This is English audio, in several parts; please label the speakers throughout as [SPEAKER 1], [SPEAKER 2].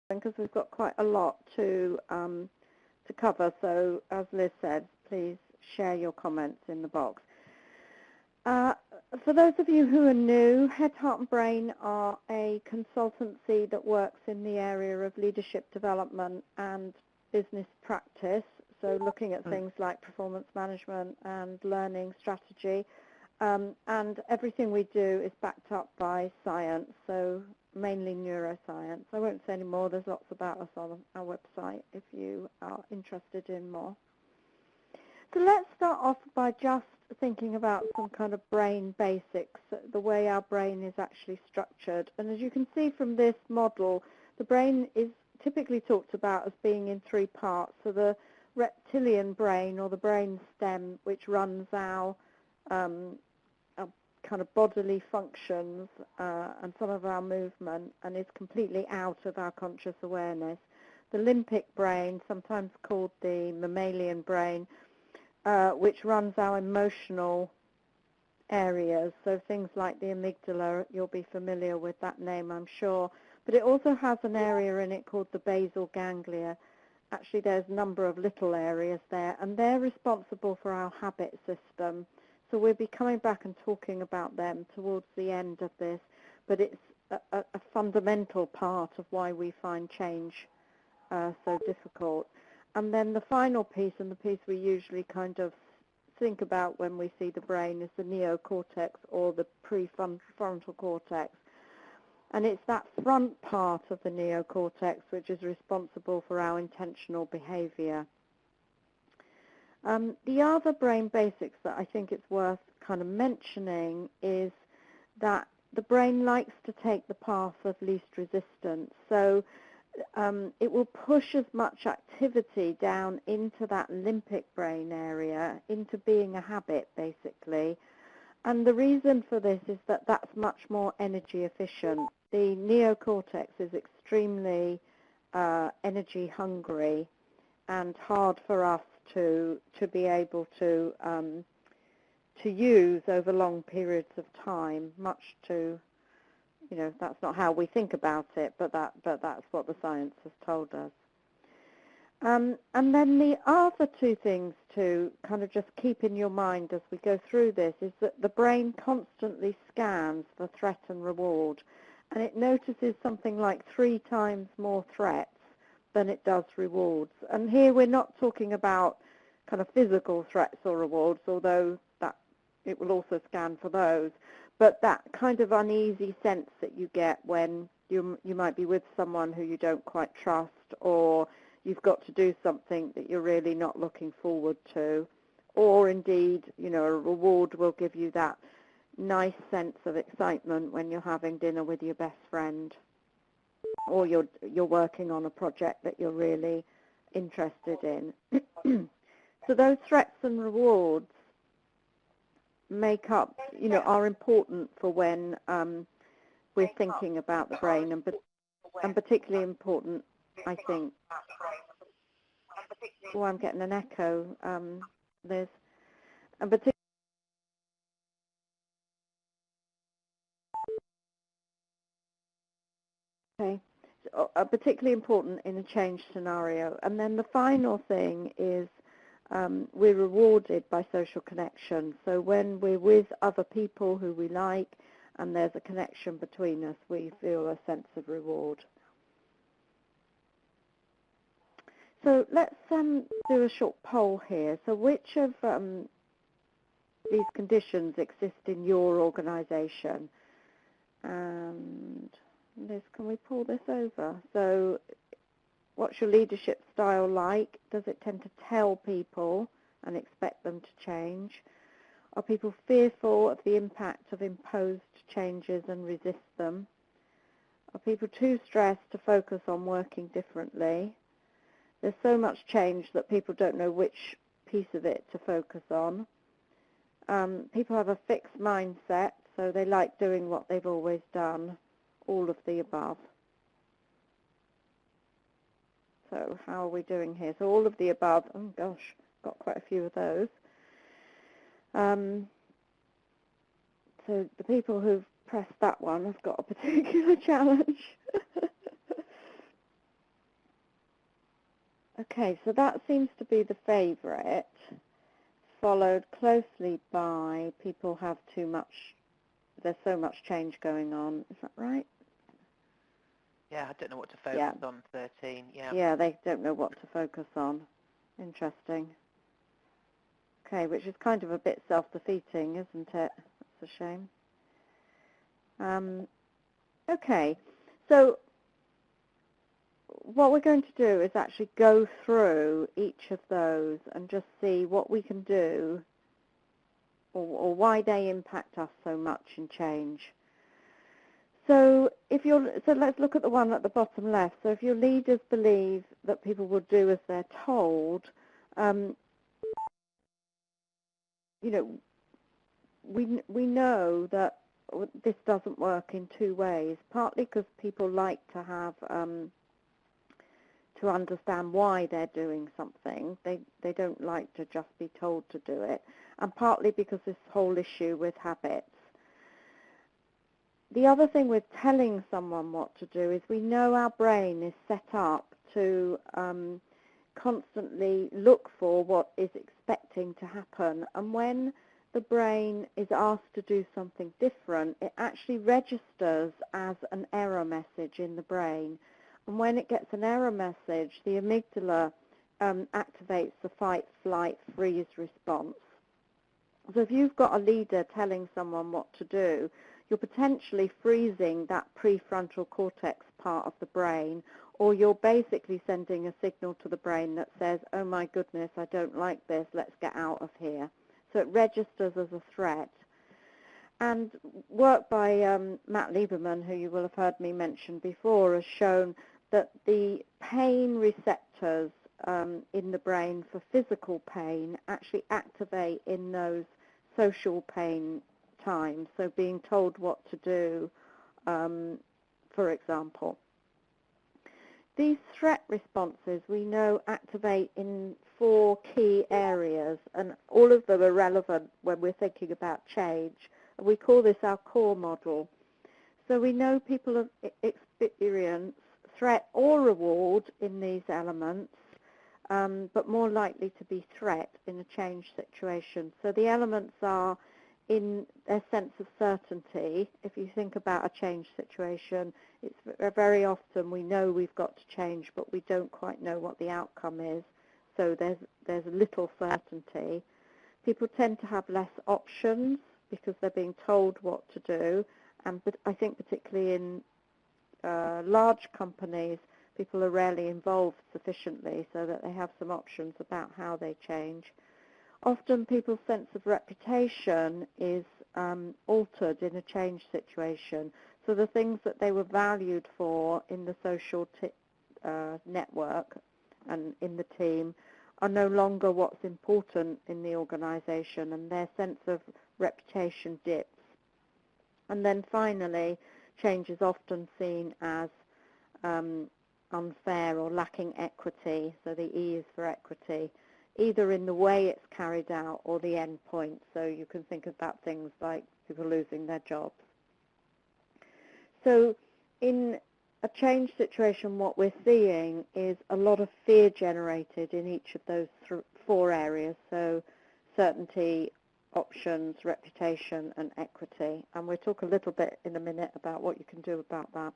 [SPEAKER 1] because we've got quite a lot to cover. So as Liz said, please share your comments in the box. For those of you who are new, Head, Heart and Brain are a consultancy that works in the area of leadership development and business practice, so looking at things like performance management and learning strategy. And everything we do is backed up by science, so mainly neuroscience. I won't say any more. There's lots about us on our website if you are interested in more. So let's start off by just thinking about some kind of brain basics, the way our brain is actually structured. And as you can see from this model, the brain is typically talked about as being in three parts. So the reptilian brain, or the brain stem, which runs our kind of bodily functions and some of our movement, and is completely out of our conscious awareness. The limbic brain, sometimes called the mammalian brain, which runs our emotional areas, so things like the amygdala. You'll be familiar with that name, I'm sure. But it also has an area in it called the basal ganglia. Actually, there's a number of little areas there, and they're responsible for our habit system. So we'll be coming back and talking about them towards the end of this, but it's a fundamental part of why we find change so difficult. And then the final piece, and the piece we usually kind of think about when we see the brain, is the neocortex, or the prefrontal cortex. And it's that front part of the neocortex which is responsible for our intentional behavior. The other brain basics that I think it's worth kind of mentioning is that the brain likes to take the path of least resistance. So it will push as much activity down into that limbic brain area, into being a habit, basically. And the reason for this is that that's much more energy efficient. The neocortex is extremely energy hungry and hard for us to be able to use over long periods of time, much to, you know, that's not how we think about it, but that's what the science has told us. And then the other two things to kind of just keep in your mind as we go through this is that the brain constantly scans for threat and reward, and it notices something like 3 times more threats than it does rewards. And here we're not talking about kind of physical threats or rewards, although that it will also scan for those, but that kind of uneasy sense that you get when you might be with someone who you don't quite trust, or you've got to do something that you're really not looking forward to, or indeed, you know, a reward will give you that nice sense of excitement when you're having dinner with your best friend, or you're working on a project that you're really interested in. So those threats and rewards make up, you know, are important for when we're thinking about the brain, and particularly important, I think. Oh, I'm getting an echo, Liz. And particularly important in a change scenario. And then the final thing is we're rewarded by social connection. So when we're with other people who we like and there's a connection between us, we feel a sense of reward. So let's do a short poll here. So which of these conditions exist in your organisation? And Liz, can we pull this over? So what's your leadership style like? Does it tend to tell people and expect them to change? Are people fearful of the impact of imposed changes and resist them? Are people too stressed to focus on working differently? There's so much change that people don't know which piece of it to focus on. People have a fixed mindset, so they like doing what they've always done, all of the above. So how are we doing here? So all of the above, oh gosh, got quite a few of those. So the people who've pressed that one have got a particular challenge. Okay, so that seems to be the favourite, followed closely by people have too much, there's so much change going on. Is that right?
[SPEAKER 2] Yeah, I don't know what to focus on, 13, yeah.
[SPEAKER 1] Yeah, they don't know what to focus on. Interesting. Okay, which is kind of a bit self-defeating, isn't it? That's a shame. Okay, so what we're going to do is actually go through each of those and just see what we can do or why they impact us so much in change. So let's look at the one at the bottom left. So if your leaders believe that people will do as they're told, we know that this doesn't work in two ways. Partly because people like to have to understand why they're doing something. They don't like to just be told to do it, and partly because this whole issue with habits. The other thing with telling someone what to do is we know our brain is set up to constantly look for what is expecting to happen, and when the brain is asked to do something different, it actually registers as an error message in the brain. And when it gets an error message, the amygdala activates the fight, flight, freeze response. So if you've got a leader telling someone what to do, you're potentially freezing that prefrontal cortex part of the brain, or you're basically sending a signal to the brain that says, oh my goodness, I don't like this, let's get out of here. So it registers as a threat. And work by Matt Lieberman, who you will have heard me mention before, has shown that the pain receptors in the brain for physical pain actually activate in those social pain times, so being told what to do, for example. These threat responses we know activate in 4 key areas, and all of them are relevant when we're thinking about change. And we call this our core model. So we know people experience threat or reward in these elements, but more likely to be threat in a change situation. So the elements are in a sense of certainty. If you think about a change situation, it's very often we know we've got to change, but we don't quite know what the outcome is. So there's little certainty. People tend to have less options because they're being told what to do, and I think particularly in large companies, people are rarely involved sufficiently so that they have some options about how they change. Often people's sense of reputation is altered in a change situation. So the things that they were valued for in the social network and in the team are no longer what's important in the organization, and their sense of reputation dips. And then finally, change is often seen as unfair or lacking equity, so the E is for equity, either in the way it's carried out or the end point. So you can think about things like people losing their jobs. So in a change situation, what we're seeing is a lot of fear generated in each of those 4 areas, so certainty, options, reputation, and equity. And we'll talk a little bit in a minute about what you can do about that.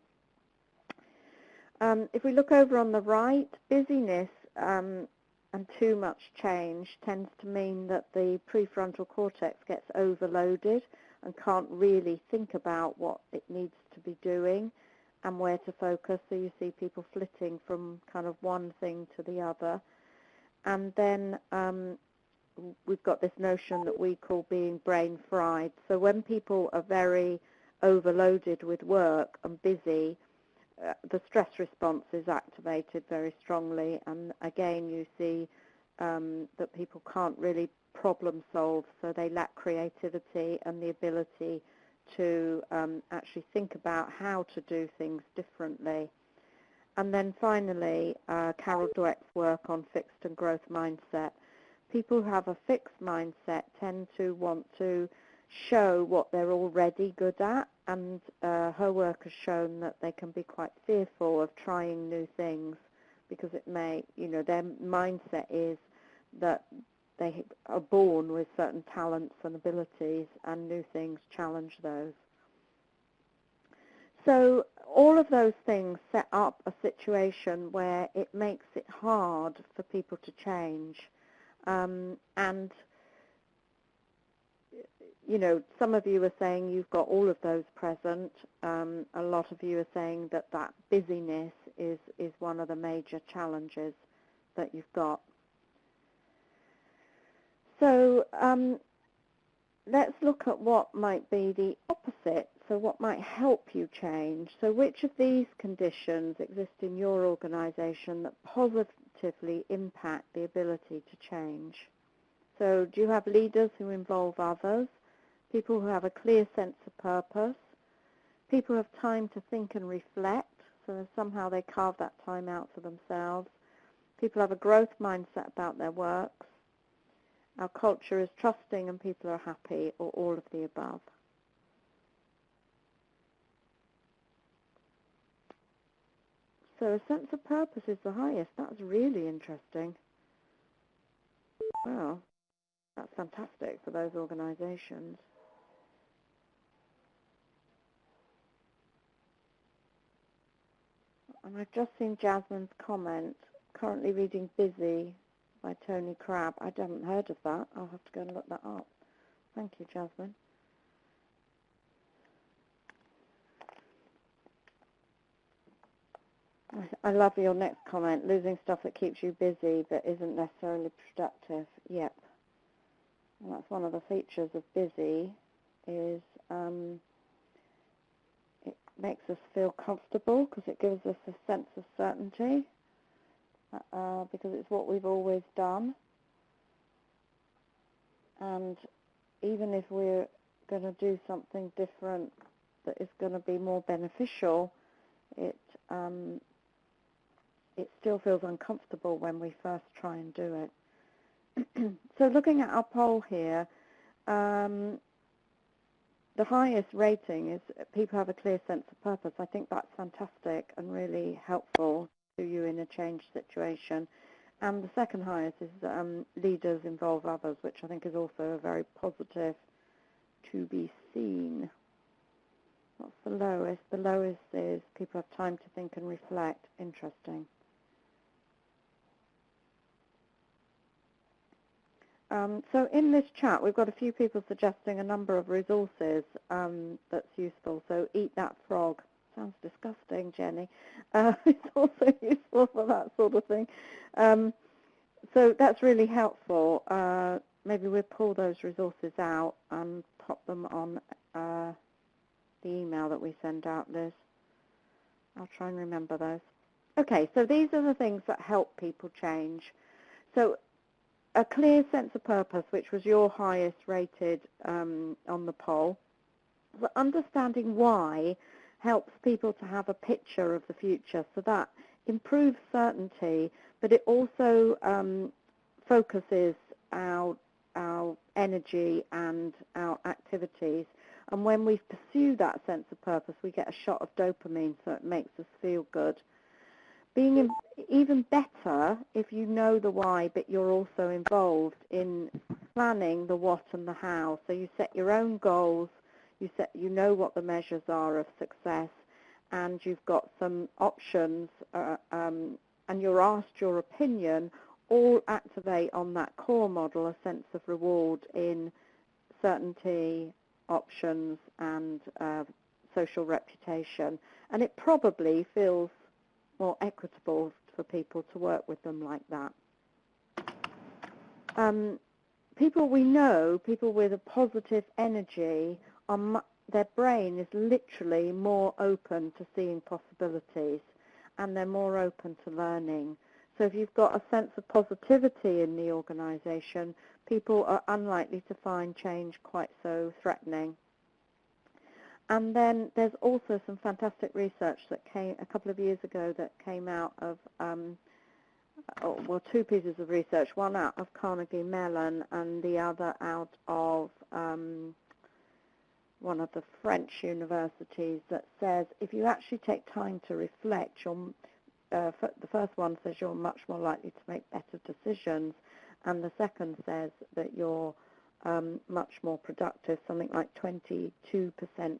[SPEAKER 1] If we look over on the right, busyness and too much change tends to mean that the prefrontal cortex gets overloaded and can't really think about what it needs to be doing and where to focus. So you see people flitting from kind of one thing to the other. And then we've got this notion that we call being brain fried. So when people are very overloaded with work and busy, the stress response is activated very strongly, and again you see that people can't really problem solve, so they lack creativity and the ability to actually think about how to do things differently. And then finally, Carol Dweck's work on fixed and growth mindset. People who have a fixed mindset tend to want to show what they're already good at, and her work has shown that they can be quite fearful of trying new things because it may, their mindset is that they are born with certain talents and abilities, and new things challenge those. So all of those things set up a situation where it makes it hard for people to change. And, some of you are saying you've got all of those present. A lot of you are saying that busyness is one of the major challenges that you've got. So let's look at what might be the opposite, so what might help you change. So which of these conditions exist in your organization that positively impact the ability to change? So do you have leaders who involve others, people who have a clear sense of purpose, people who have time to think and reflect, so that somehow they carve that time out for themselves, people have a growth mindset about their works, our culture is trusting and people are happy, or all of the above? So a sense of purpose is the highest. That's really interesting. Wow, that's fantastic for those organizations. And I've just seen Jasmine's comment, currently reading Busy by Tony Crabb. I haven't heard of that. I'll have to go and look that up. Thank you, Jasmine. I love your next comment, losing stuff that keeps you busy but isn't necessarily productive. Yep. And that's one of the features of Busy, is it makes us feel comfortable because it gives us a sense of certainty, because it's what we've always done. And even if we're going to do something different that is going to be more beneficial, it still feels uncomfortable when we first try and do it. So looking at our poll here, the highest rating is people have a clear sense of purpose. I think that's fantastic and really helpful to you in a change situation. And the second highest is leaders involve others, which I think is also a very positive to be seen. What's the lowest? The lowest is people have time to think and reflect. Interesting. So in this chat, we've got a few people suggesting a number of resources that's useful. So Eat That Frog. Sounds disgusting, Jenny. It's also useful for that sort of thing. So that's really helpful. Maybe we'll pull those resources out and pop them on the email that we send out, Liz. I'll try and remember those. Okay, so these are the things that help people change. So a clear sense of purpose, which was your highest rated on the poll. But understanding why helps people to have a picture of the future, so that improves certainty, but it also focuses our energy and our activities. And when we pursue that sense of purpose, we get a shot of dopamine, so it makes us feel good. Being even better if you know the why, but you're also involved in planning the what and the how. So you set your own goals, you know what the measures are of success, and you've got some options, and you're asked your opinion. All activate on that core model, a sense of reward in certainty, options, and social reputation. And it probably feels more equitable for people to work with them like that. People we know, people with a positive energy, their brain is literally more open to seeing possibilities, and they're more open to learning. So if you've got a sense of positivity in the organization, people are unlikely to find change quite so threatening. And then there's also some fantastic research that came a couple of years ago that came out of, two pieces of research, one out of Carnegie Mellon and the other out of one of the French universities, that says if you actually take time to reflect, the first one says you're much more likely to make better decisions, and the second says that you're much more productive, something like 22%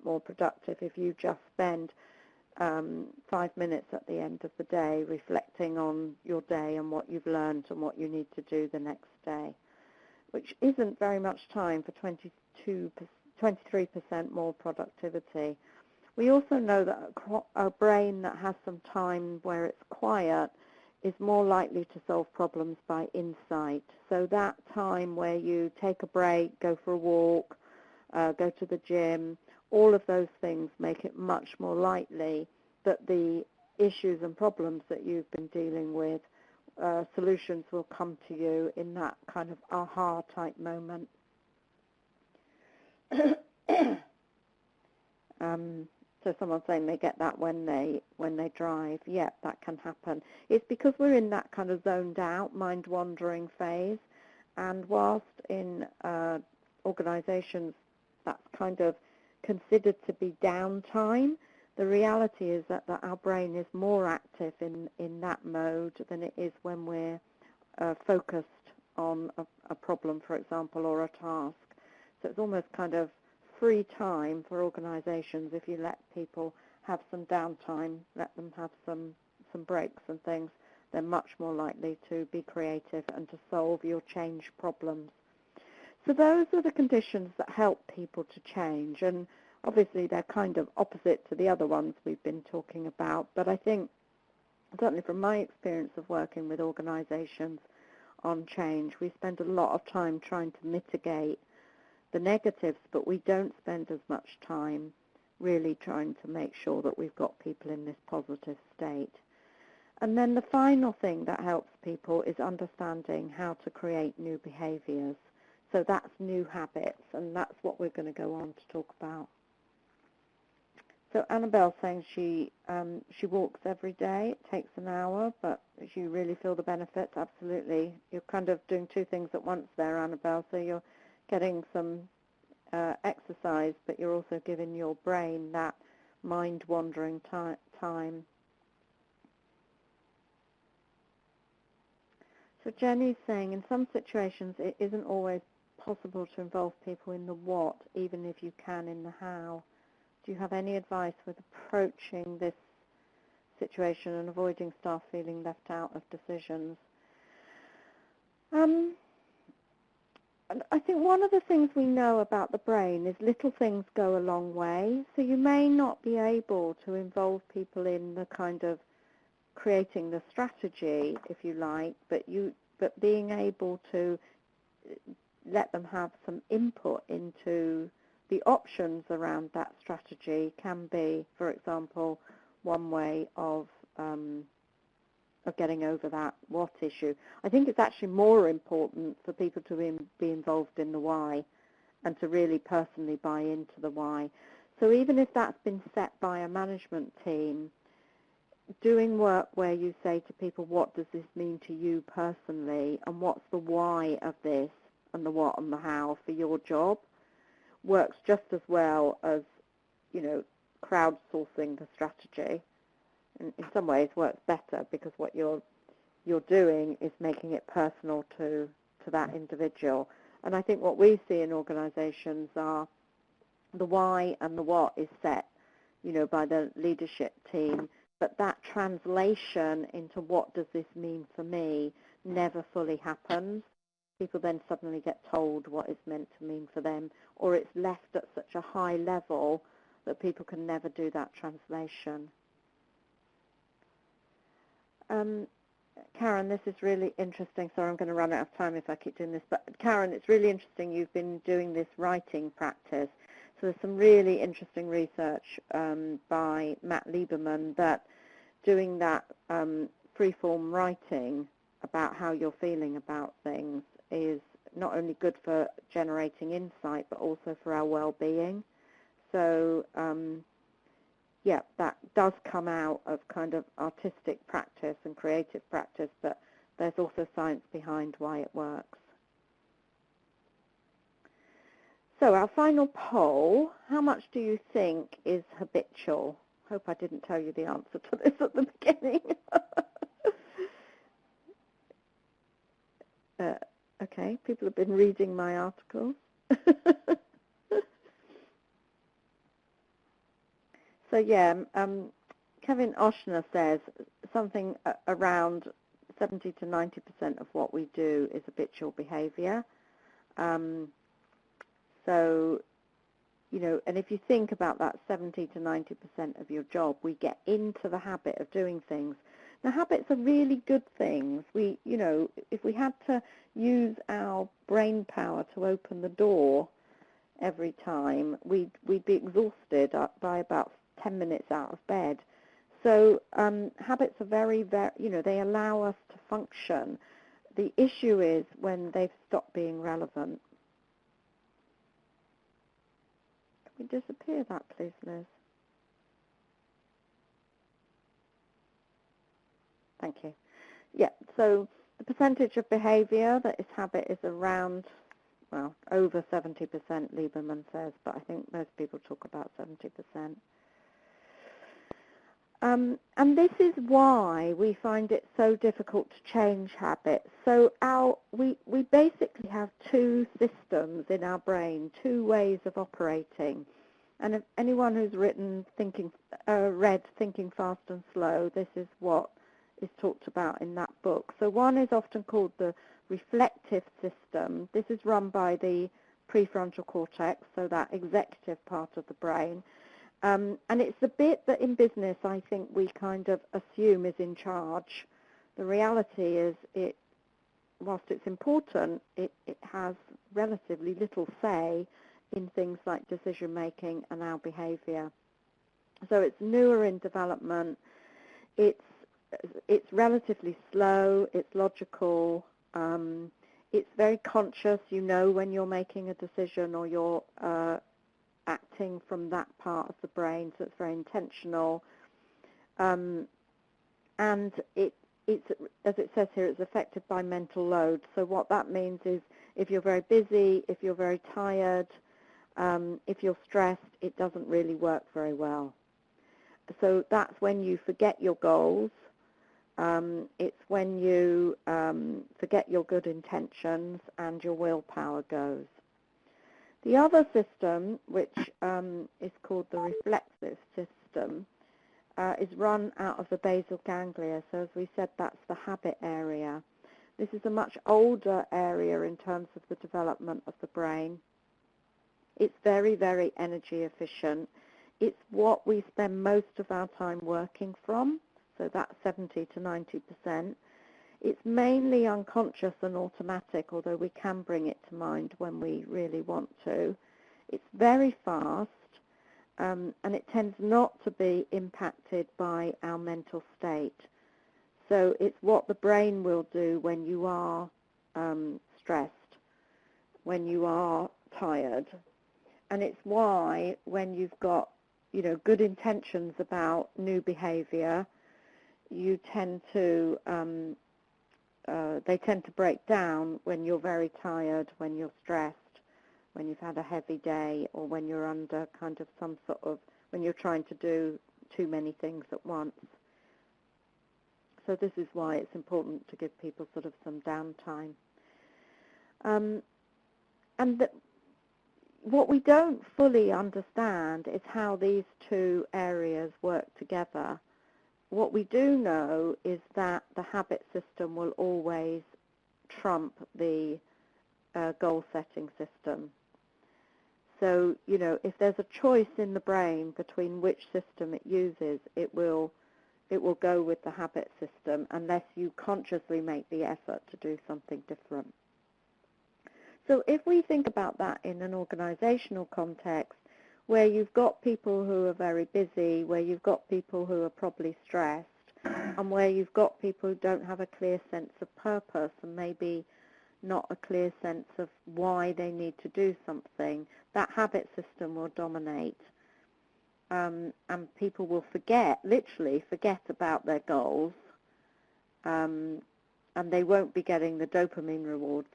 [SPEAKER 1] more productive if you just spend 5 minutes at the end of the day reflecting on your day and what you've learned and what you need to do the next day, which isn't very much time for 23% more productivity. We also know that a brain that has some time where it's quiet is more likely to solve problems by insight. So that time where you take a break, go for a walk, go to the gym, all of those things make it much more likely that the issues and problems that you've been dealing with, solutions will come to you in that kind of aha type moment. So someone's saying they get that when they drive. Yeah, that can happen. It's because we're in that kind of zoned out, mind-wandering phase. And whilst in organisations that's kind of considered to be downtime, the reality is that our brain is more active in that mode than it is when we're focused on a problem, for example, or a task. So it's almost kind of free time for organisations if you let people have some downtime, let them have some breaks and things. They're much more likely to be creative and to solve your change problems. So those are the conditions that help people to change, and obviously they're kind of opposite to the other ones we've been talking about, but I think certainly from my experience of working with organisations on change, we spend a lot of time trying to mitigate the negatives, but we don't spend as much time really trying to make sure that we've got people in this positive state. And then the final thing that helps people is understanding how to create new behaviours. So that's new habits, and that's what we're going to go on to talk about. So Annabelle's saying she walks every day. It takes an hour, but you really feel the benefits. Absolutely. You're kind of doing two things at once there, Annabelle. So you're getting some exercise, but you're also giving your brain that mind-wandering time. So Jenny's saying, in some situations, it isn't always possible to involve people in the what, even if you can in the how. Do you have any advice with approaching this situation and avoiding staff feeling left out of decisions? I think one of the things we know about the brain is little things go a long way. So you may not be able to involve people in the kind of creating the strategy, if you like, but being able to let them have some input into the options around that strategy can be, for example, one way of getting over that what issue. I think it's actually more important for people to be involved in the why and to really personally buy into the why. So even if that's been set by a management team, doing work where you say to people, what does this mean to you personally, and what's the why of this, and the what and the how for your job, works just as well as, crowdsourcing the strategy. And in some ways works better because what you're doing is making it personal to that individual. And I think what we see in organisations are the why and the what is set, by the leadership team, but that translation into what does this mean for me never fully happens. People then suddenly get told what it's meant to mean for them, or it's left at such a high level that people can never do that translation. Karen, this is really interesting. Sorry, I'm going to run out of time if I keep doing this. But Karen, it's really interesting you've been doing this writing practice. So there's some really interesting research by Matt Lieberman that doing that free-form writing about how you're feeling about things is not only good for generating insight, but also for our well-being. So yeah, that does come out of kind of artistic practice and creative practice, but there's also science behind why it works. So our final poll, how much do you think is habitual? hope I didn't tell you the answer to this at the beginning. Okay, people have been reading my articles. So yeah, Kevin Oshner says something around 70 to 90% of what we do is habitual behavior. So, and if you think about that 70 to 90% of your job, we get into the habit of doing things. Now, habits are really good things. If we had to use our brain power to open the door every time, we'd be exhausted by about 10 minutes out of bed. So habits are very, they allow us to function. The issue is when they've stopped being relevant. Can we disappear that, please, Liz? Thank you. Yeah, so the percentage of behavior that is habit is around, well, over 70%, Lieberman says, but I think most people talk about 70%. And this is why we find it so difficult to change habits. So we basically have two systems in our brain, two ways of operating. And if anyone who's read Thinking Fast and Slow, this is what is talked about in that book. So one is often called the reflective system. This is run by the prefrontal cortex, so that executive part of the brain. And it's the bit that in business I think we kind of assume is in charge. The reality is whilst it's important, it has relatively little say in things like decision making and our behavior. So it's newer in development, it's relatively slow, it's logical, it's very conscious, when you're making a decision or you're acting from that part of the brain, so it's very intentional. And it's, as it says here, it's affected by mental load. So what that means is if you're very busy, if you're very tired, if you're stressed, it doesn't really work very well. So that's when you forget your goals. It's when you forget your good intentions and your willpower goes. The other system, which is called the reflexive system, is run out of the basal ganglia. So as we said, that's the habit area. This is a much older area in terms of the development of the brain. It's very, very energy efficient. It's what we spend most of our time working from, so that's 70 to 90%. It's mainly unconscious and automatic, although we can bring it to mind when we really want to. It's very fast, and it tends not to be impacted by our mental state. So it's what the brain will do when you are stressed, when you are tired. And it's why when you've got, good intentions about new behavior, you tend to they tend to break down when you're very tired, when you're stressed, when you've had a heavy day, or when you're under kind of some sort of, when you're trying to do too many things at once. So this is why it's important to give people sort of some downtime. And what we don't fully understand is how these two areas work together. What we do know is that the habit system will always trump the goal-setting system. So, if there's a choice in the brain between which system it uses, it will go with the habit system unless you consciously make the effort to do something different. So if we think about that in an organizational context, where you've got people who are very busy, where you've got people who are probably stressed, and where you've got people who don't have a clear sense of purpose and maybe not a clear sense of why they need to do something, that habit system will dominate. And people will literally forget about their goals, and they won't be getting the dopamine rewards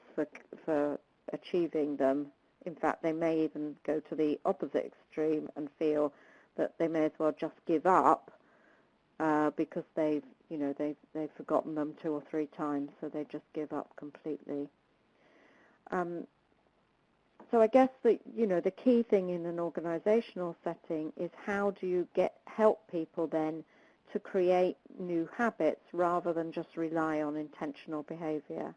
[SPEAKER 1] for achieving them. In fact, they may even go to the opposite extreme and feel that they may as well just give up because they've forgotten them 2 or 3 times, so they just give up completely. So I guess the key thing in an organizational setting is how do you help people then to create new habits rather than just rely on intentional behavior.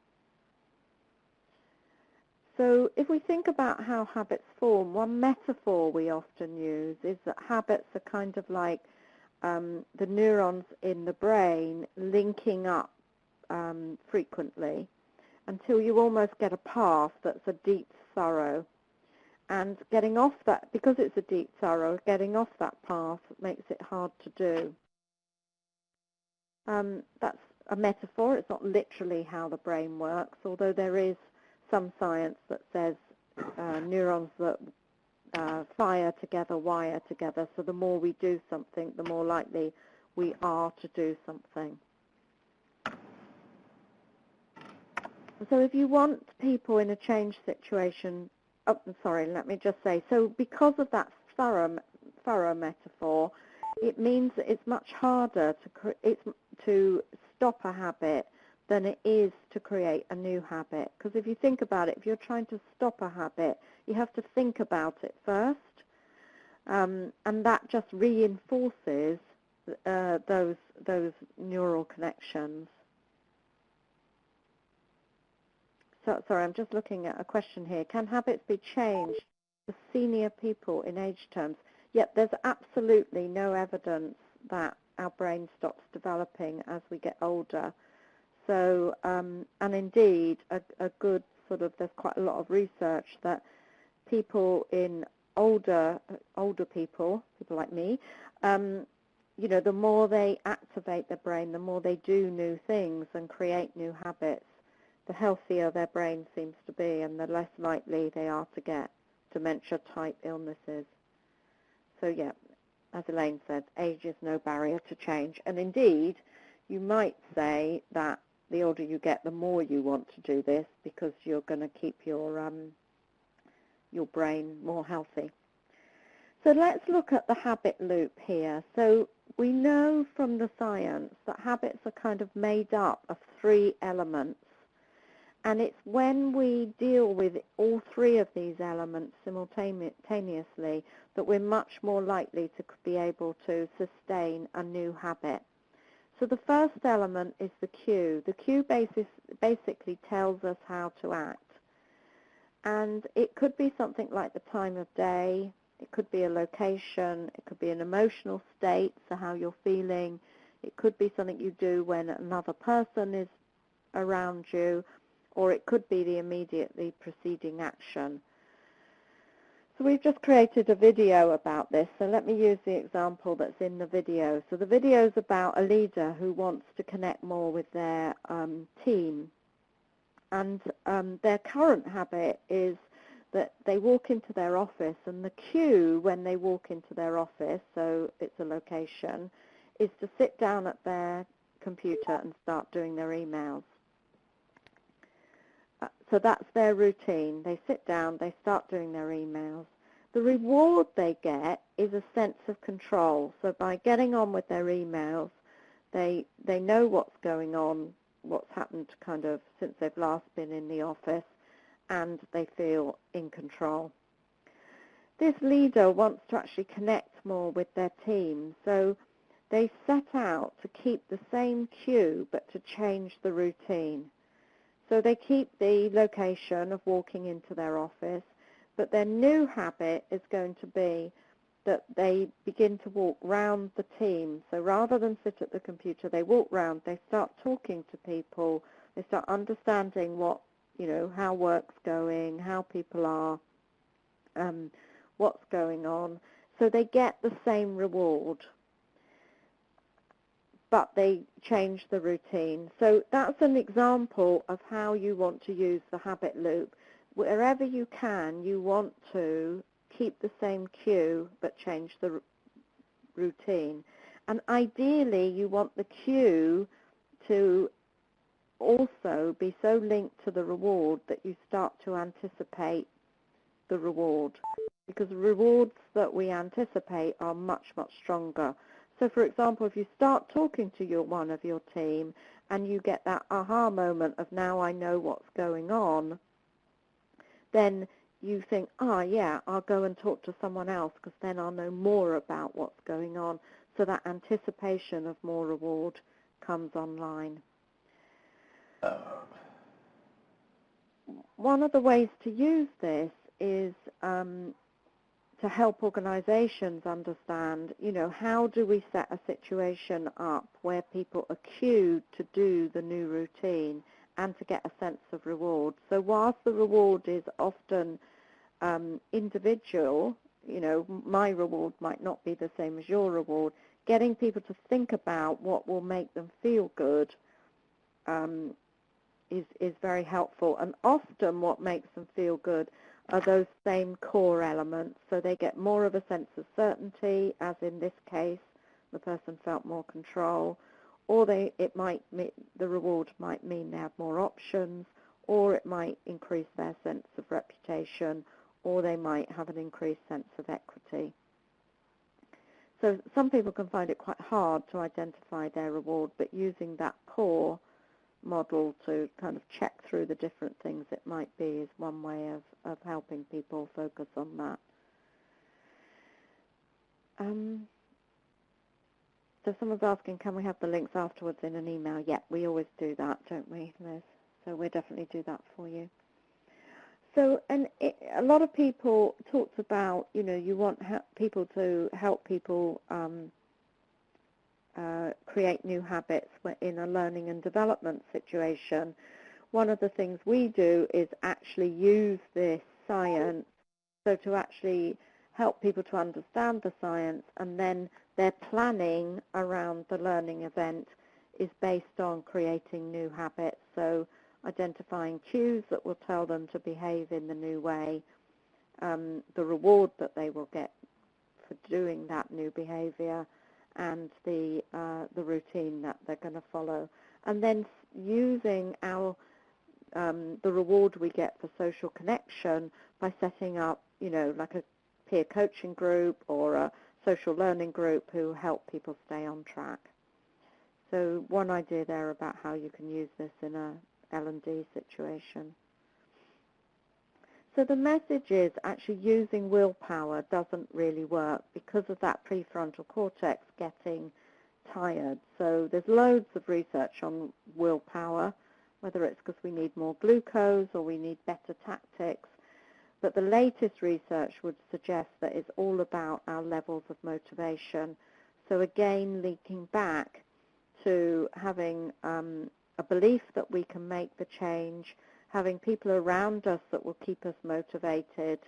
[SPEAKER 1] So if we think about how habits form, one metaphor we often use is that habits are kind of like the neurons in the brain linking up frequently until you almost get a path that's a deep furrow. And getting off that, because it's a deep furrow, getting off that path makes it hard to do. That's a metaphor. It's not literally how the brain works, although there is some science that says neurons that fire together wire together, so the more we do something, the more likely we are to do something. So if you want people in a change situation, let me just say, so because of that furrow metaphor, it means that it's much harder to stop a habit than it is to create a new habit. Because if you think about it, if you're trying to stop a habit, you have to think about it first, and that just reinforces those neural connections. So, sorry, I'm just looking at a question here. Can habits be changed for senior people in age terms? Yet there's absolutely no evidence that our brain stops developing as we get older. So, and indeed, a good sort of, there's quite a lot of research that people in older people like me, the more they activate their brain, the more they do new things and create new habits, the healthier their brain seems to be and the less likely they are to get dementia-type illnesses. So, yeah, as Elaine said, age is no barrier to change. And indeed, you might say that the older you get, the more you want to do this because you're going to keep your brain more healthy. So let's look at the habit loop here. So we know from the science that habits are kind of made up of 3 elements. And it's when we deal with all 3 of these elements simultaneously that we're much more likely to be able to sustain a new habit. So the first element is the cue. The cue basically tells us how to act. And it could be something like the time of day. It could be a location. It could be an emotional state, so how you're feeling. It could be something you do when another person is around you, or it could be the immediately preceding action. So we've just created a video about this, so let me use the example that's in the video. So the video is about a leader who wants to connect more with their team. And their current habit is that they walk into their office, and the cue when they walk into their office, so it's a location, is to sit down at their computer and start doing their emails. So that's their routine. They sit down, they start doing their emails. The reward they get is a sense of control. So by getting on with their emails, they know what's going on, what's happened kind of since they've last been in the office, and they feel in control. This leader wants to actually connect more with their team. So they set out to keep the same cue but to change the routine. So they keep the location of walking into their office, but their new habit is going to be that they begin to walk round the team. So rather than sit at the computer, they walk round, they start talking to people, they start understanding what, how work's going, how people are, what's going on. So they get the same reward, but they change the routine. So that's an example of how you want to use the habit loop. Wherever you can, you want to keep the same cue but change the routine. And ideally, you want the cue to also be so linked to the reward that you start to anticipate the reward. because rewards that we anticipate are much, much stronger. So, for example, if you start talking to one of your team and you get that aha moment of now I know what's going on, then you think, yeah, I'll go and talk to someone else because then I'll know more about what's going on. So that anticipation of more reward comes online. One of the ways to use this is to help organizations understand, how do we set a situation up where people are cued to do the new routine and to get a sense of reward. So whilst the reward is often individual, my reward might not be the same as your reward, getting people to think about what will make them feel good is very helpful. And often what makes them feel good are those same core elements. So they get more of a sense of certainty, as in this case, the person felt more control, or the reward might mean they have more options, or it might increase their sense of reputation, or they might have an increased sense of equity. So some people can find it quite hard to identify their reward, but using that core model to kind of check through the different things it might be is one way of helping people focus on that. So someone's asking, can we have the links afterwards in an email? Yeah, we always do that, don't we, Liz? So we'll definitely do that for you. So, a lot of people talked about, you want people to help people create new habits in a learning and development situation. One of the things we do is actually use this science, so to actually help people to understand the science, and then their planning around the learning event is based on creating new habits. So identifying cues that will tell them to behave in the new way, the reward that they will get for doing that new behavior, and the routine that they're going to follow. And then using the reward we get for social connection by setting up, like a peer coaching group or a social learning group who help people stay on track. So one idea there about how you can use this in a L&D situation. So the message is actually using willpower doesn't really work because of that prefrontal cortex getting tired. So there's loads of research on willpower, whether it's because we need more glucose or we need better tactics. But the latest research would suggest that it's all about our levels of motivation. So again, linking back to having a belief that we can make the change, having people around us that will keep us motivated,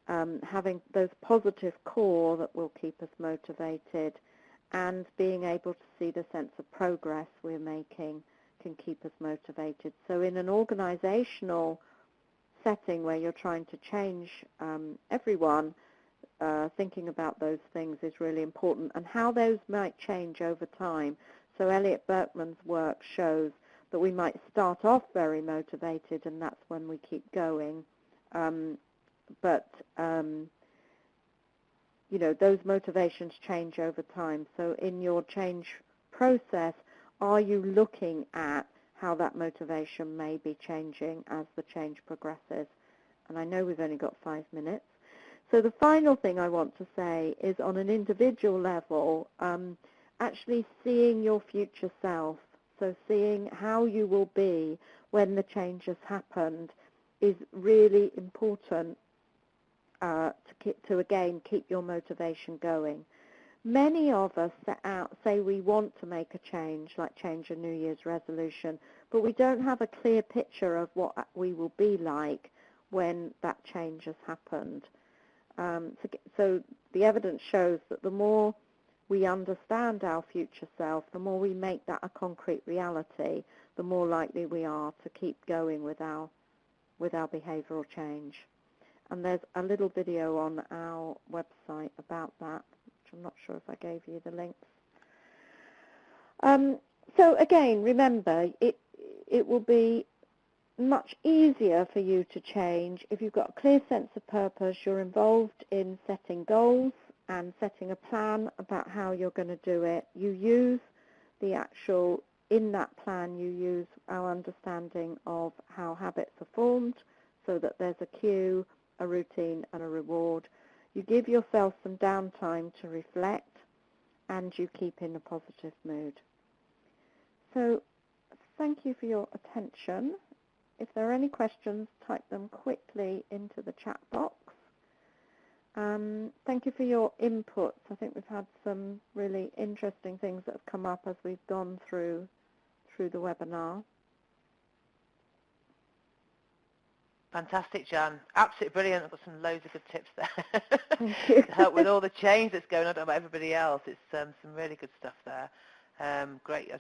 [SPEAKER 1] having those positive core that will keep us motivated, and being able to see the sense of progress we're making can keep us motivated. So in an organizational setting where you're trying to change everyone, thinking about those things is really important, and how those might change over time. So Elliot Berkman's work shows that we might start off very motivated, and that's when we keep going. But those motivations change over time. So in your change process, are you looking at how that motivation may be changing as the change progresses? And I know we've only got 5 minutes. So the final thing I want to say is on an individual level, actually seeing your future self. So seeing how you will be when the change has happened is really important to again keep your motivation going. Many of us say we want to make a change, like change a New Year's resolution, but we don't have a clear picture of what we will be like when that change has happened. So the evidence shows that the more we understand our future self, the more we make that a concrete reality, the more likely we are to keep going with our behavioral change. And there's a little video on our website about that, which I'm not sure if I gave you the links. So again, remember, it will be much easier for you to change if you've got a clear sense of purpose, you're involved in setting goals and setting a plan about how you're going to do it. You use in that plan, you use our understanding of how habits are formed so that there's a cue, a routine, and a reward. You give yourself some downtime to reflect, and you keep in a positive mood. So thank you for your attention. If there are any questions, type them quickly into the chat box. Thank you for your inputs. I think we've had some really interesting things that have come up as we've gone through the webinar.
[SPEAKER 2] Fantastic, Jan. Absolutely brilliant. I've got some loads of good tips there
[SPEAKER 1] Thank you.
[SPEAKER 2] to help with all the change that's going on. I don't know about everybody else. It's some really good stuff there. Great.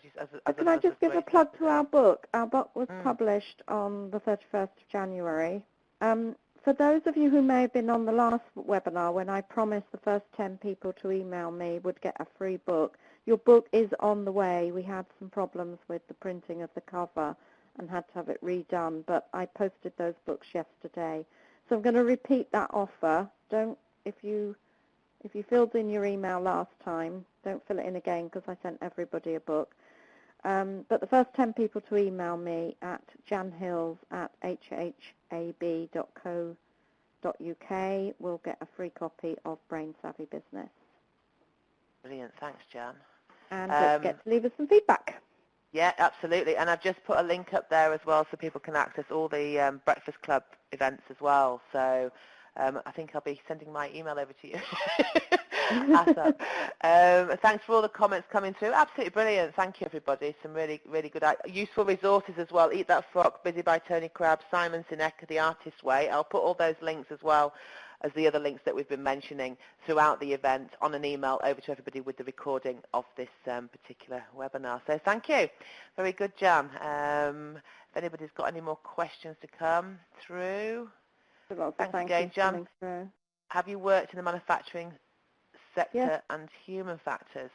[SPEAKER 1] Can I just give a plug to our book? Our book was published on the 31st of January. For those of you who may have been on the last webinar when I promised the first 10 people to email me would get a free book, your book is on the way. We had some problems with the printing of the cover and had to have it redone, but I posted those books yesterday. So I'm going to repeat that offer. If you filled in your email last time, don't fill it in again because I sent everybody a book. But the first 10 people to email me at janhills@hhab.co.uk will get a free copy of Brain Savvy Business.
[SPEAKER 2] Brilliant. Thanks, Jan.
[SPEAKER 1] And don't forget to leave us some feedback.
[SPEAKER 2] Yeah, absolutely. And I've just put a link up there as well so people can access all the Breakfast Club events as well. So I think I'll be sending my email over to you. Thanks for all the comments coming through. Absolutely brilliant. Thank you, everybody. Some really, really good, useful resources as well. Eat That Frog, Busy by Tony Crabb, Simon Sinek, The Artist's Way. I'll put all those links as well as the other links that we've been mentioning throughout the event on an email over to everybody with the recording of this particular webinar. So thank you. Very good, Jan. If anybody's got any more questions to come through. Thanks again, Jan. Have you worked in the manufacturing sector and human factors?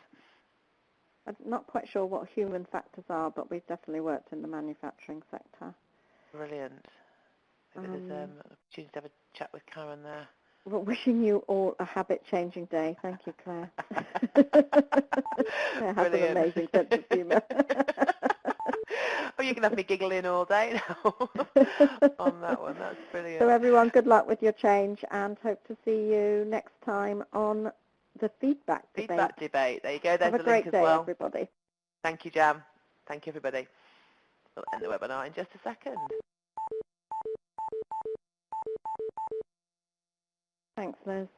[SPEAKER 1] I'm not quite sure what human factors are, but we've definitely worked in the manufacturing sector.
[SPEAKER 2] Brilliant. Maybe there's an opportunity to have a chat with Karen there.
[SPEAKER 1] Well, wishing you all a habit-changing day. Thank you, Claire. Claire has an amazing sense of humour.
[SPEAKER 2] Oh, you can have me giggling all day now on that one. That's brilliant.
[SPEAKER 1] So everyone, good luck with your change and hope to see you next time on the feedback debate.
[SPEAKER 2] Feedback debate. There you go. There's
[SPEAKER 1] have a great day, everybody.
[SPEAKER 2] Thank you, Jam. Thank you, everybody. We'll end the webinar in just a second.
[SPEAKER 1] Thanks, Liz.